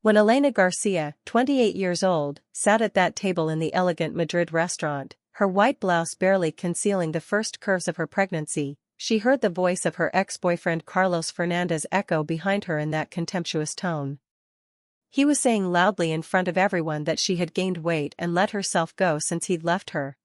When Elena Garcia, 28 years old, sat at that table in the elegant Madrid restaurant, her white blouse barely concealing the first curves of her pregnancy, she heard the voice of her ex-boyfriend Carlos Fernandez echo behind her in that contemptuous tone. He was saying loudly in front of everyone that she had gained weight and let herself go since he'd left her.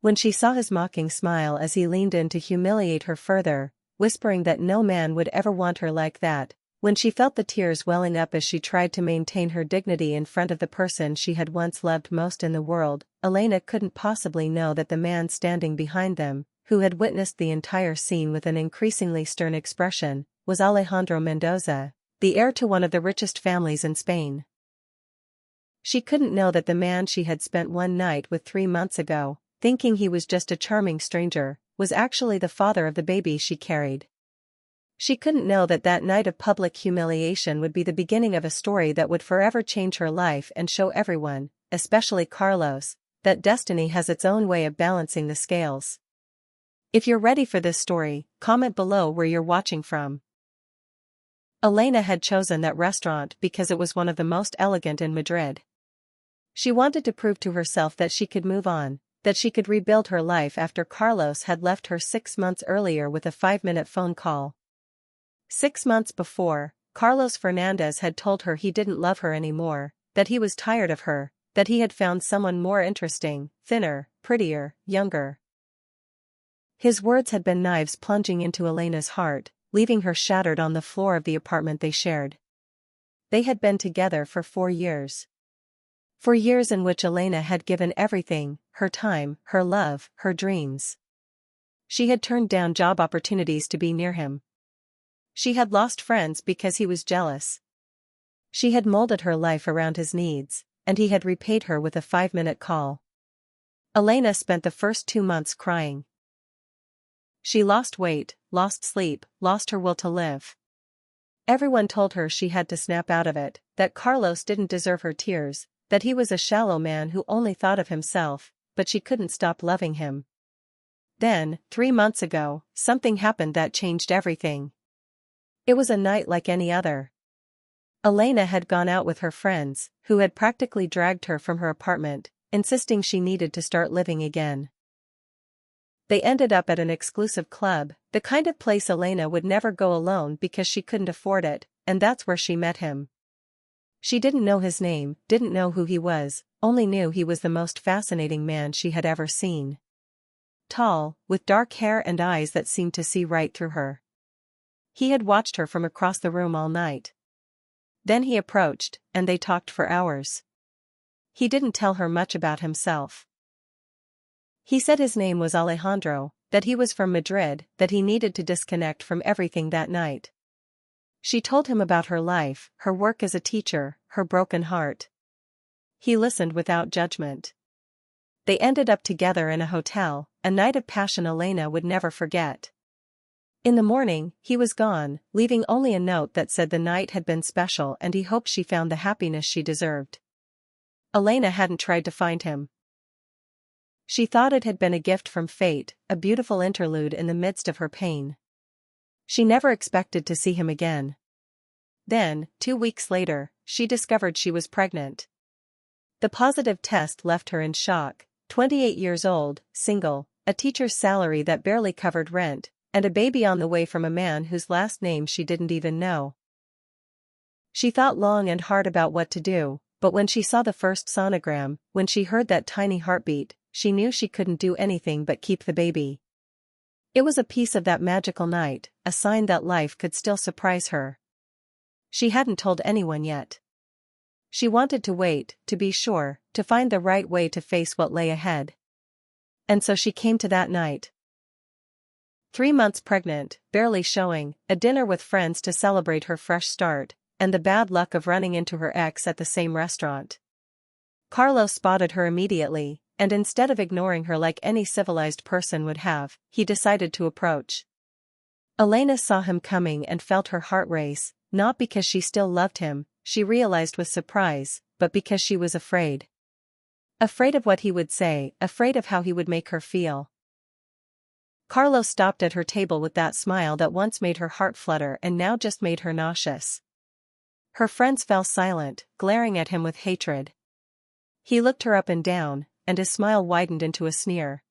When she saw his mocking smile as he leaned in to humiliate her further, whispering that no man would ever want her like that, when she felt the tears welling up as she tried to maintain her dignity in front of the person she had once loved most in the world, Elena couldn't possibly know that the man standing behind them, who had witnessed the entire scene with an increasingly stern expression, was Alejandro Mendoza, the heir to one of the richest families in Spain. She couldn't know that the man she had spent one night with 3 months ago, thinking he was just a charming stranger, was actually the father of the baby she carried. She couldn't know that that night of public humiliation would be the beginning of a story that would forever change her life and show everyone, especially Carlos, that destiny has its own way of balancing the scales. If you're ready for this story, comment below where you're watching from. Elena had chosen that restaurant because it was one of the most elegant in Madrid. She wanted to prove to herself that she could move on, that she could rebuild her life after Carlos had left her 6 months earlier with a 5-minute phone call. 6 months before, Carlos Fernandez had told her he didn't love her anymore, that he was tired of her, that he had found someone more interesting, thinner, prettier, younger. His words had been knives plunging into Elena's heart, leaving her shattered on the floor of the apartment they shared. They had been together for 4 years. 4 years in which Elena had given everything, her time, her love, her dreams. She had turned down job opportunities to be near him. She had lost friends because he was jealous. She had molded her life around his needs, and he had repaid her with a 5-minute call. Elena spent the first 2 months crying. She lost weight, lost sleep, lost her will to live. Everyone told her she had to snap out of it, that Carlos didn't deserve her tears, that he was a shallow man who only thought of himself, but she couldn't stop loving him. Then, 3 months ago, something happened that changed everything. It was a night like any other. Elena had gone out with her friends, who had practically dragged her from her apartment, insisting she needed to start living again. They ended up at an exclusive club, the kind of place Elena would never go alone because she couldn't afford it, and that's where she met him. She didn't know his name, didn't know who he was, only knew he was the most fascinating man she had ever seen. Tall, with dark hair and eyes that seemed to see right through her. He had watched her from across the room all night. Then he approached, and they talked for hours. He didn't tell her much about himself. He said his name was Alejandro, that he was from Madrid, that he needed to disconnect from everything that night. She told him about her life, her work as a teacher, her broken heart. He listened without judgment. They ended up together in a hotel, a night of passion Elena would never forget. In the morning, he was gone, leaving only a note that said the night had been special and he hoped she found the happiness she deserved. Elena hadn't tried to find him. She thought it had been a gift from fate, a beautiful interlude in the midst of her pain. She never expected to see him again. Then, 2 weeks later, she discovered she was pregnant. The positive test left her in shock. 28 years old, single, a teacher's salary that barely covered rent, and a baby on the way from a man whose last name she didn't even know. She thought long and hard about what to do, but when she saw the first sonogram, when she heard that tiny heartbeat, she knew she couldn't do anything but keep the baby. It was a piece of that magical night, a sign that life could still surprise her. She hadn't told anyone yet. She wanted to wait, to be sure, to find the right way to face what lay ahead. And so she came to that night. 3 months pregnant, barely showing, a dinner with friends to celebrate her fresh start, and the bad luck of running into her ex at the same restaurant. Carlos spotted her immediately, and instead of ignoring her like any civilized person would have, he decided to approach. Elena saw him coming and felt her heart race, not because she still loved him, she realized with surprise, but because she was afraid. Afraid of what he would say, afraid of how he would make her feel. Carlos stopped at her table with that smile that once made her heart flutter and now just made her nauseous. Her friends fell silent, glaring at him with hatred. He looked her up and down, and his smile widened into a sneer.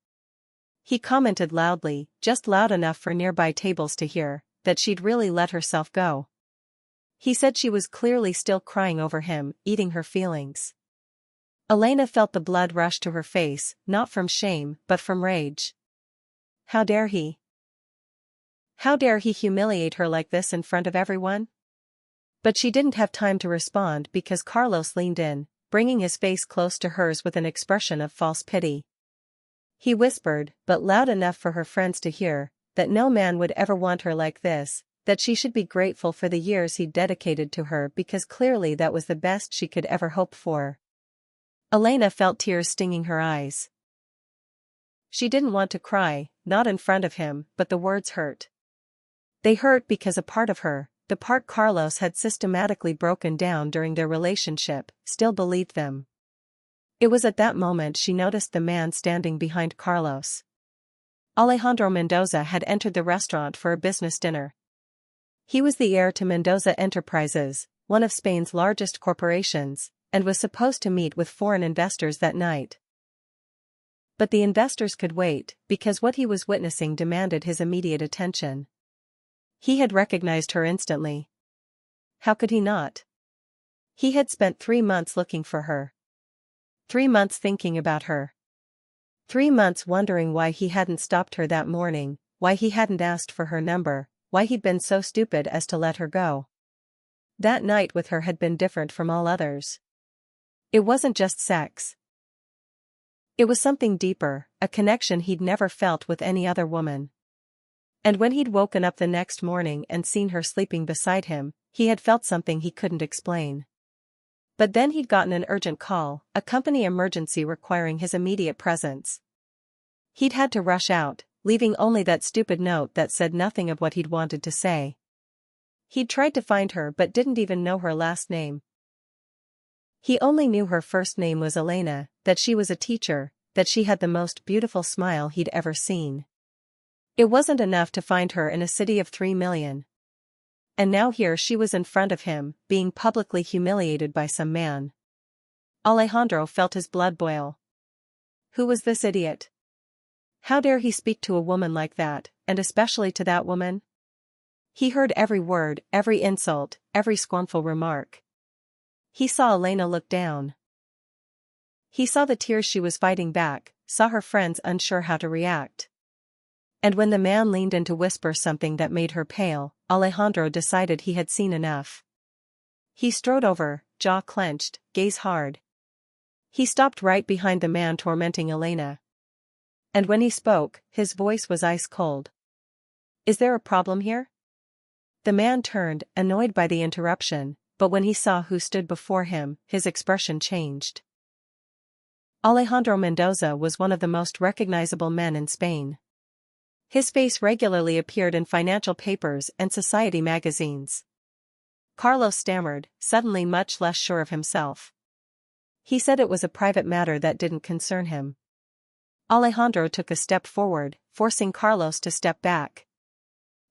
He commented loudly, just loud enough for nearby tables to hear, that she'd really let herself go. He said she was clearly still crying over him, eating her feelings. Elena felt the blood rush to her face, not from shame, but from rage. How dare he? How dare he humiliate her like this in front of everyone? But she didn't have time to respond because Carlos leaned in, bringing his face close to hers with an expression of false pity. He whispered, but loud enough for her friends to hear, that no man would ever want her like this, that she should be grateful for the years he'd dedicated to her because clearly that was the best she could ever hope for. Elena felt tears stinging her eyes. She didn't want to cry, not in front of him, but the words hurt. They hurt because a part of her, the part Carlos had systematically broken down during their relationship, still believed them. It was at that moment she noticed the man standing behind Carlos. Alejandro Mendoza had entered the restaurant for a business dinner. He was the heir to Mendoza Enterprises, one of Spain's largest corporations, and was supposed to meet with foreign investors that night. But the investors could wait, because what he was witnessing demanded his immediate attention. He had recognized her instantly. How could he not? He had spent 3 months looking for her. 3 months thinking about her. 3 months wondering why he hadn't stopped her that morning, why he hadn't asked for her number, why he'd been so stupid as to let her go. That night with her had been different from all others. It wasn't just sex. It was something deeper, a connection he'd never felt with any other woman. And when he'd woken up the next morning and seen her sleeping beside him, he had felt something he couldn't explain. But then he'd gotten an urgent call, a company emergency requiring his immediate presence. He'd had to rush out, leaving only that stupid note that said nothing of what he'd wanted to say. He'd tried to find her but didn't even know her last name. He only knew her first name was Elena, that she was a teacher, that she had the most beautiful smile he'd ever seen. It wasn't enough to find her in a city of 3 million. And now here she was in front of him, being publicly humiliated by some man. Alejandro felt his blood boil. Who was this idiot? How dare he speak to a woman like that, and especially to that woman? He heard every word, every insult, every scornful remark. He saw Elena look down. He saw the tears she was fighting back, saw her friends unsure how to react. And when the man leaned in to whisper something that made her pale, Alejandro decided he had seen enough. He strode over, jaw clenched, gaze hard. He stopped right behind the man tormenting Elena. And when he spoke, his voice was ice cold. Is there a problem here? The man turned, annoyed by the interruption, but when he saw who stood before him, his expression changed. Alejandro Mendoza was one of the most recognizable men in Spain. His face regularly appeared in financial papers and society magazines. Carlos stammered, suddenly much less sure of himself. He said it was a private matter that didn't concern him. Alejandro took a step forward, forcing Carlos to step back.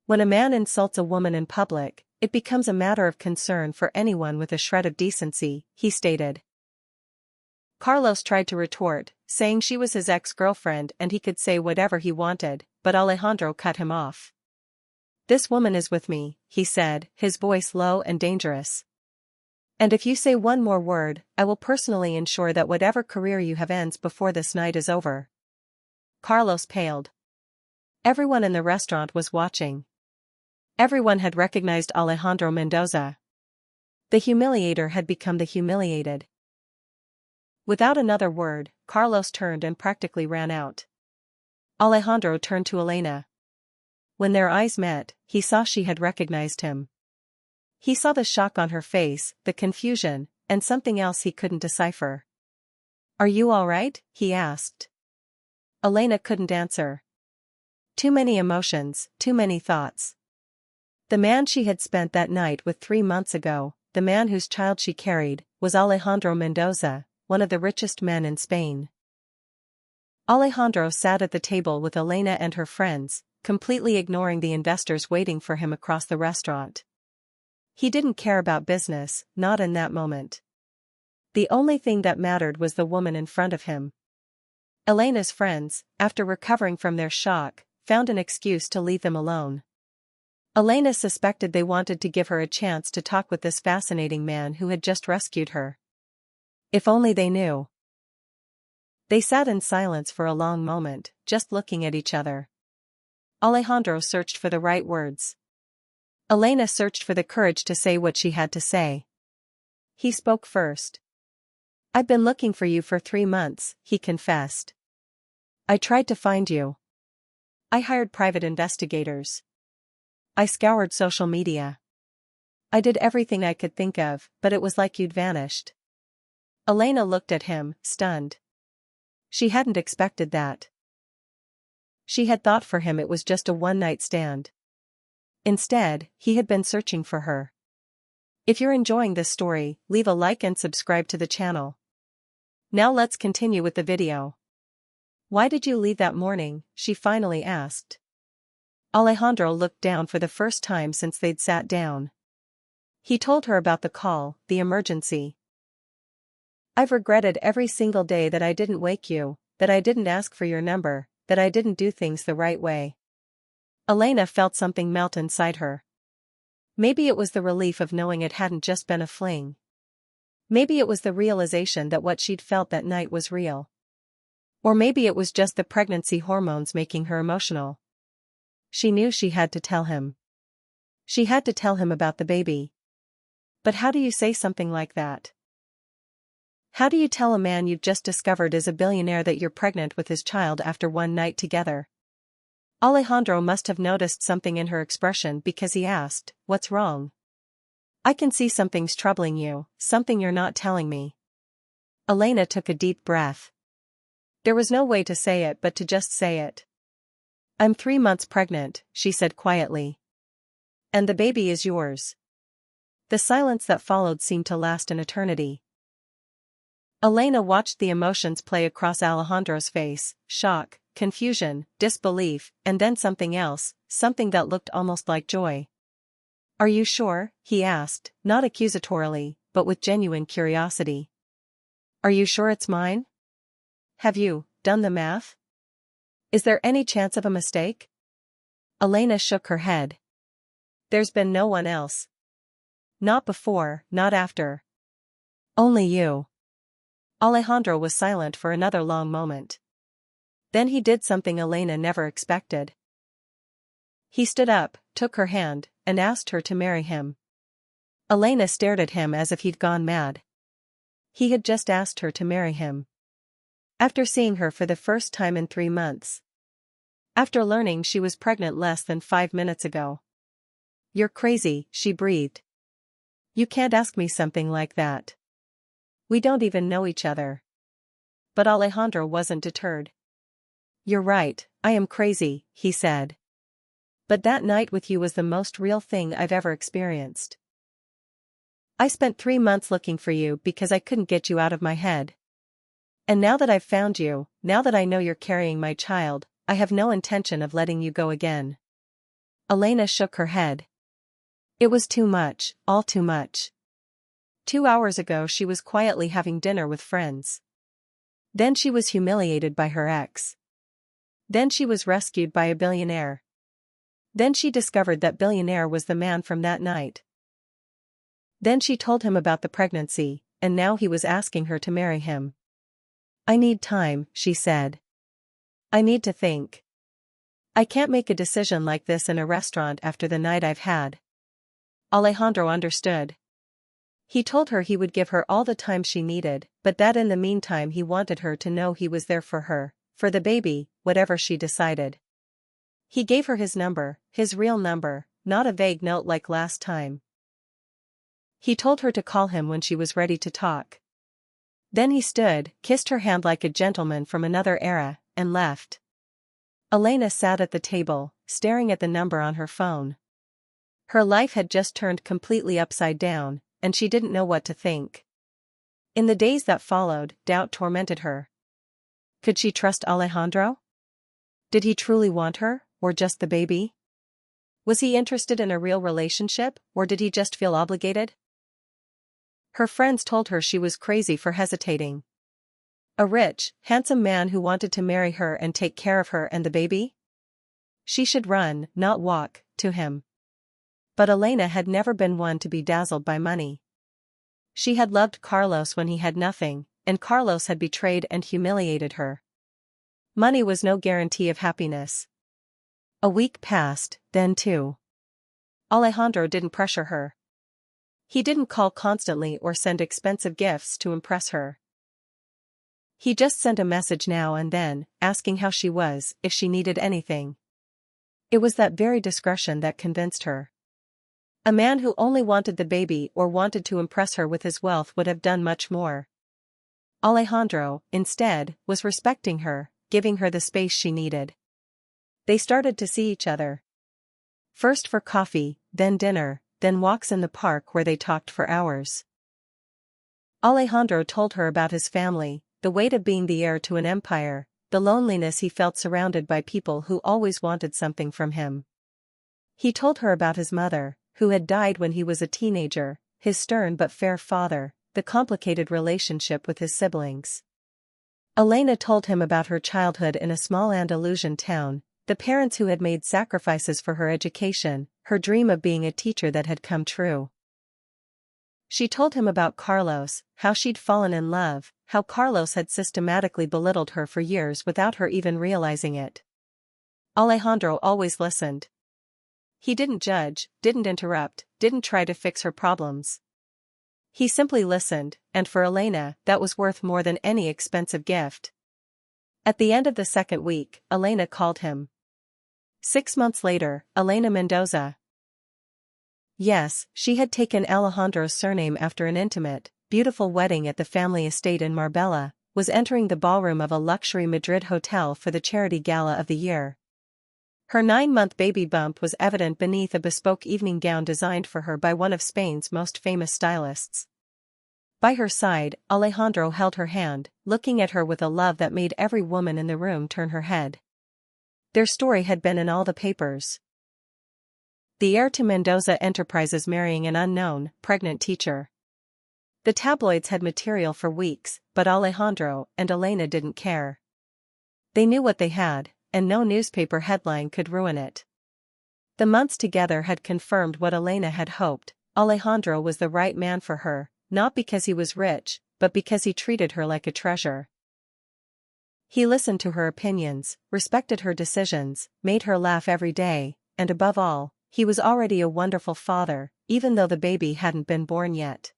When a man insults a woman in public, it becomes a matter of concern for anyone with a shred of decency, he stated. Carlos tried to retort, saying she was his ex-girlfriend and he could say whatever he wanted, but Alejandro cut him off. This woman is with me, he said, his voice low and dangerous. And if you say one more word, I will personally ensure that whatever career you have ends before this night is over. Carlos paled. Everyone in the restaurant was watching. Everyone had recognized Alejandro Mendoza. The humiliator had become the humiliated. Without another word, Carlos turned and practically ran out. Alejandro turned to Elena. When their eyes met, he saw she had recognized him. He saw the shock on her face, the confusion, and something else he couldn't decipher. Are you all right? He asked. Elena couldn't answer. Too many emotions, too many thoughts. The man she had spent that night with 3 months ago, the man whose child she carried, was Alejandro Mendoza, one of the richest men in Spain. Alejandro sat at the table with Elena and her friends, completely ignoring the investors waiting for him across the restaurant. He didn't care about business, not in that moment. The only thing that mattered was the woman in front of him. Elena's friends, after recovering from their shock, found an excuse to leave them alone. Elena suspected they wanted to give her a chance to talk with this fascinating man who had just rescued her. If only they knew. They sat in silence for a long moment, just looking at each other. Alejandro searched for the right words. Elena searched for the courage to say what she had to say. He spoke first. "I've been looking for you for 3 months," he confessed. "I tried to find you. I hired private investigators. I scoured social media. I did everything I could think of, but it was like you'd vanished." Elena looked at him, stunned. She hadn't expected that. She had thought for him it was just a one-night stand. Instead, he had been searching for her. If you're enjoying this story, leave a like and subscribe to the channel. Now let's continue with the video. "Why did you leave that morning?" she finally asked. Alejandro looked down for the first time since they'd sat down. He told her about the call, the emergency. "I've regretted every single day that I didn't wake you, that I didn't ask for your number, that I didn't do things the right way." Elena felt something melt inside her. Maybe it was the relief of knowing it hadn't just been a fling. Maybe it was the realization that what she'd felt that night was real. Or maybe it was just the pregnancy hormones making her emotional. She knew she had to tell him. She had to tell him about the baby. But how do you say something like that? How do you tell a man you've just discovered is a billionaire that you're pregnant with his child after one night together? Alejandro must have noticed something in her expression because he asked, "What's wrong?" "I can see something's troubling you, something you're not telling me." Elena took a deep breath. There was no way to say it but to just say it. "I'm 3 months pregnant," she said quietly. "And the baby is yours." The silence that followed seemed to last an eternity. Elena watched the emotions play across Alejandro's face: shock, confusion, disbelief, and then something else, something that looked almost like joy. "Are you sure?" he asked, not accusatorily, but with genuine curiosity. "Are you sure it's mine? Have you done the math? Is there any chance of a mistake?" Elena shook her head. "There's been no one else. Not before, not after. Only you." Alejandro was silent for another long moment. Then he did something Elena never expected. He stood up, took her hand, and asked her to marry him. Elena stared at him as if he'd gone mad. He had just asked her to marry him. After seeing her for the first time in 3 months. After learning she was pregnant less than 5 minutes ago. "You're crazy," she breathed. "You can't ask me something like that. We don't even know each other." But Alejandro wasn't deterred. "You're right, I am crazy," he said. "But that night with you was the most real thing I've ever experienced. I spent 3 months looking for you because I couldn't get you out of my head. And now that I've found you, now that I know you're carrying my child, I have no intention of letting you go again." Elena shook her head. It was too much, all too much. 2 hours ago she was quietly having dinner with friends. Then she was humiliated by her ex. Then she was rescued by a billionaire. Then she discovered that billionaire was the man from that night. Then she told him about the pregnancy, and now he was asking her to marry him. "I need time," she said. "I need to think. I can't make a decision like this in a restaurant after the night I've had." Alejandro understood. He told her he would give her all the time she needed, but that in the meantime he wanted her to know he was there for her, for the baby, whatever she decided. He gave her his number, his real number, not a vague note like last time. He told her to call him when she was ready to talk. Then he stood, kissed her hand like a gentleman from another era, and left. Elena sat at the table, staring at the number on her phone. Her life had just turned completely upside down, and she didn't know what to think. In the days that followed, doubt tormented her. Could she trust Alejandro? Did he truly want her, or just the baby? Was he interested in a real relationship, or did he just feel obligated? Her friends told her she was crazy for hesitating. A rich, handsome man who wanted to marry her and take care of her and the baby? She should run, not walk, to him. But Elena had never been one to be dazzled by money. She had loved Carlos when he had nothing, and Carlos had betrayed and humiliated her. Money was no guarantee of happiness. A week passed, then two. Alejandro didn't pressure her. He didn't call constantly or send expensive gifts to impress her. He just sent a message now and then, asking how she was, if she needed anything. It was that very discretion that convinced her. A man who only wanted the baby or wanted to impress her with his wealth would have done much more. Alejandro, instead, was respecting her, giving her the space she needed. They started to see each other. First for coffee, then dinner, then walks in the park where they talked for hours. Alejandro told her about his family, the weight of being the heir to an empire, the loneliness he felt surrounded by people who always wanted something from him. He told her about his mother, who had died when he was a teenager, his stern but fair father, the complicated relationship with his siblings. Elena told him about her childhood in a small Andalusian town, the parents who had made sacrifices for her education, her dream of being a teacher that had come true. She told him about Carlos, how she'd fallen in love, how Carlos had systematically belittled her for years without her even realizing it. Alejandro always listened. He didn't judge, didn't interrupt, didn't try to fix her problems. He simply listened, and for Elena, that was worth more than any expensive gift. At the end of the second week, Elena called him. 6 months later, Elena Mendoza. Yes, she had taken Alejandro's surname after an intimate, beautiful wedding at the family estate in Marbella, was entering the ballroom of a luxury Madrid hotel for the charity gala of the year. Her 9-month baby bump was evident beneath a bespoke evening gown designed for her by one of Spain's most famous stylists. By her side, Alejandro held her hand, looking at her with a love that made every woman in the room turn her head. Their story had been in all the papers. The heir to Mendoza Enterprises marrying an unknown, pregnant teacher. The tabloids had material for weeks, but Alejandro and Elena didn't care. They knew what they had, and no newspaper headline could ruin it. The months together had confirmed what Elena had hoped: Alejandro was the right man for her, not because he was rich, but because he treated her like a treasure. He listened to her opinions, respected her decisions, made her laugh every day, and above all, he was already a wonderful father, even though the baby hadn't been born yet.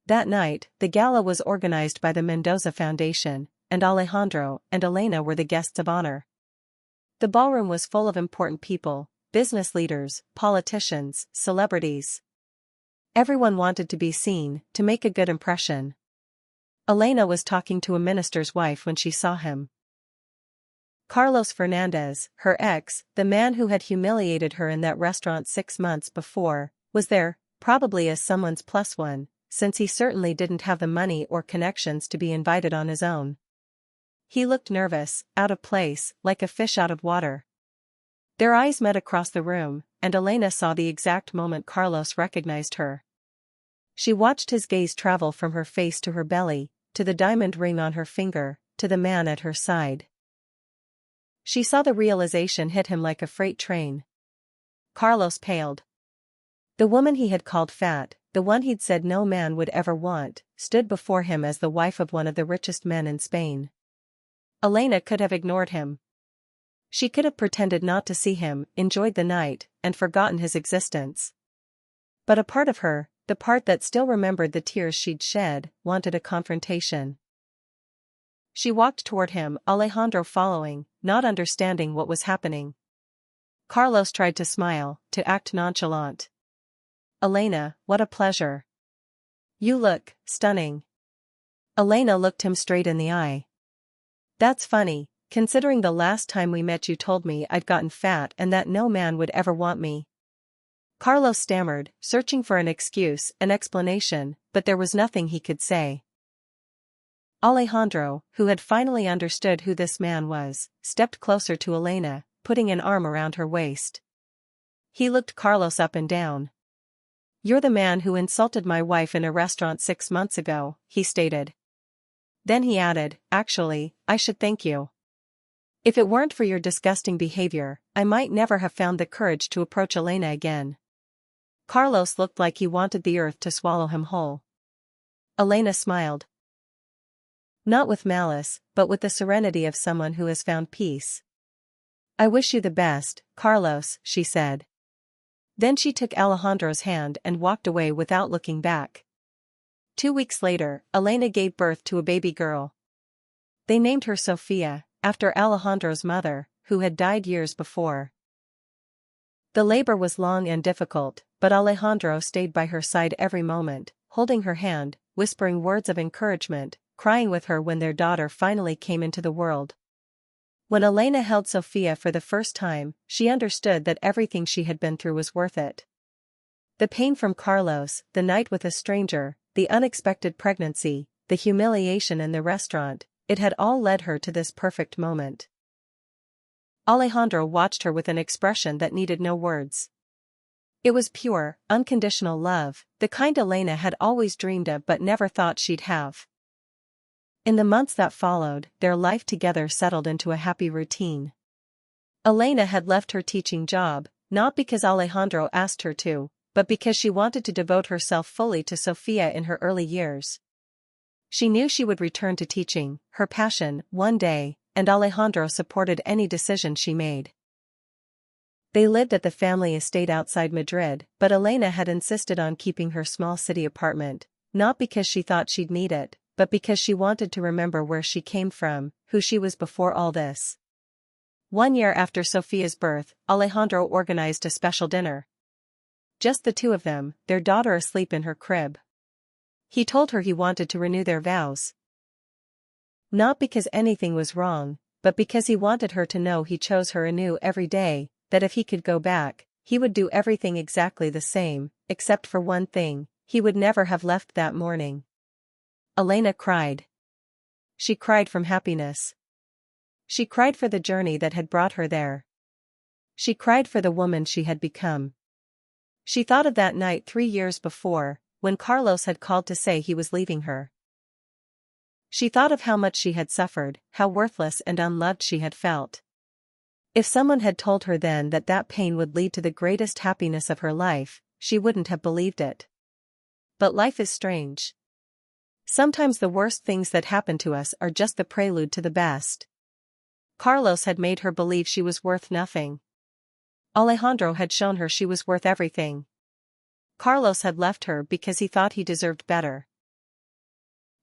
That night, the gala was organized by the Mendoza Foundation, and Alejandro and Elena were the guests of honor. The ballroom was full of important people, business leaders, politicians, celebrities. Everyone wanted to be seen, to make a good impression. Elena was talking to a minister's wife when she saw him. Carlos Fernandez, her ex, the man who had humiliated her in that restaurant 6 months before, was there, probably as someone's plus one, since he certainly didn't have the money or connections to be invited on his own. He looked nervous, out of place, like a fish out of water. Their eyes met across the room, and Elena saw the exact moment Carlos recognized her. She watched his gaze travel from her face to her belly, to the diamond ring on her finger, to the man at her side. She saw the realization hit him like a freight train. Carlos paled. The woman he had called fat, the one he'd said no man would ever want, stood before him as the wife of one of the richest men in Spain. Elena could have ignored him. She could have pretended not to see him, enjoyed the night, and forgotten his existence. But a part of her, the part that still remembered the tears she'd shed, wanted a confrontation. She walked toward him, Alejandro following, not understanding what was happening. Carlos tried to smile, to act nonchalant. Elena, what a pleasure. You look stunning. Elena looked him straight in the eye. That's funny, considering the last time we met you told me I'd gotten fat and that no man would ever want me. Carlos stammered, searching for an excuse, an explanation, but there was nothing he could say. Alejandro, who had finally understood who this man was, stepped closer to Elena, putting an arm around her waist. He looked Carlos up and down. "You're the man who insulted my wife in a restaurant 6 months ago," he stated. Then he added, "Actually, I should thank you. If it weren't for your disgusting behavior, I might never have found the courage to approach Elena again." Carlos looked like he wanted the earth to swallow him whole. Elena smiled. Not with malice, but with the serenity of someone who has found peace. "I wish you the best, Carlos," she said. Then she took Alejandro's hand and walked away without looking back. 2 weeks later, Elena gave birth to a baby girl. They named her Sofia, after Alejandro's mother, who had died years before. The labor was long and difficult, but Alejandro stayed by her side every moment, holding her hand, whispering words of encouragement, crying with her when their daughter finally came into the world. When Elena held Sofia for the first time, she understood that everything she had been through was worth it. The pain from Carlos, the night with a stranger, the unexpected pregnancy, the humiliation in the restaurant, it had all led her to this perfect moment. Alejandro watched her with an expression that needed no words. It was pure, unconditional love, the kind Elena had always dreamed of but never thought she'd have. In the months that followed, their life together settled into a happy routine. Elena had left her teaching job, not because Alejandro asked her to, but because she wanted to devote herself fully to Sofia in her early years. She knew she would return to teaching, her passion, one day, and Alejandro supported any decision she made. They lived at the family estate outside Madrid, but Elena had insisted on keeping her small city apartment, not because she thought she'd need it, but because she wanted to remember where she came from, who she was before all this. 1 year after Sofia's birth, Alejandro organized a special dinner. Just the two of them, their daughter asleep in her crib. He told her he wanted to renew their vows. Not because anything was wrong, but because he wanted her to know he chose her anew every day, that if he could go back, he would do everything exactly the same, except for one thing, he would never have left that morning. Elena cried. She cried from happiness. She cried for the journey that had brought her there. She cried for the woman she had become. She thought of that night 3 years before, when Carlos had called to say he was leaving her. She thought of how much she had suffered, how worthless and unloved she had felt. If someone had told her then that that pain would lead to the greatest happiness of her life, she wouldn't have believed it. But life is strange. Sometimes the worst things that happen to us are just the prelude to the best. Carlos had made her believe she was worth nothing. Alejandro had shown her she was worth everything. Carlos had left her because he thought he deserved better.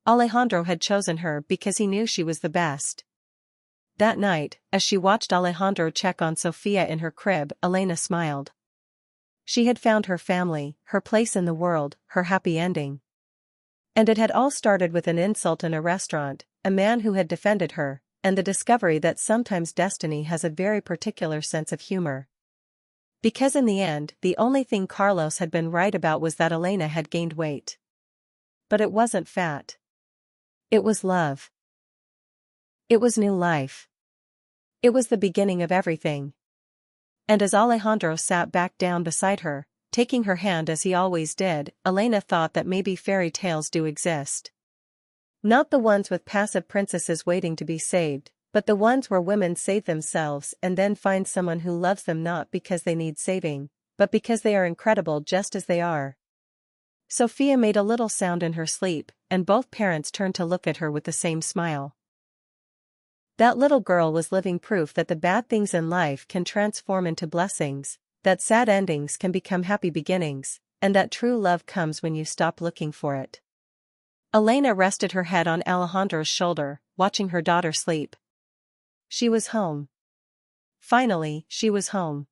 Alejandro had chosen her because he knew she was the best. That night, as she watched Alejandro check on Sofia in her crib, Elena smiled. She had found her family, her place in the world, her happy ending. And it had all started with an insult in a restaurant, a man who had defended her, and the discovery that sometimes destiny has a very particular sense of humor. Because in the end, the only thing Carlos had been right about was that Elena had gained weight. But it wasn't fat. It was love. It was new life. It was the beginning of everything. And as Alejandro sat back down beside her, taking her hand as he always did, Elena thought that maybe fairy tales do exist. Not the ones with passive princesses waiting to be saved, but the ones where women save themselves and then find someone who loves them not because they need saving, but because they are incredible just as they are. Sofia made a little sound in her sleep, and both parents turned to look at her with the same smile. That little girl was living proof that the bad things in life can transform into blessings, that sad endings can become happy beginnings, and that true love comes when you stop looking for it. Elena rested her head on Alejandro's shoulder, watching her daughter sleep. She was home. Finally, she was home.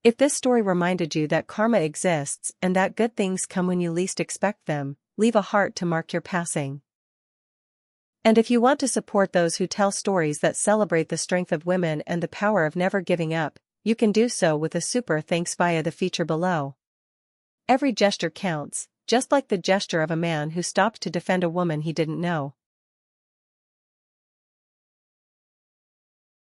If this story reminded you that karma exists and that good things come when you least expect them, leave a heart to mark your passing. And if you want to support those who tell stories that celebrate the strength of women and the power of never giving up, you can do so with a super thanks via the feature below. Every gesture counts, just like the gesture of a man who stopped to defend a woman he didn't know.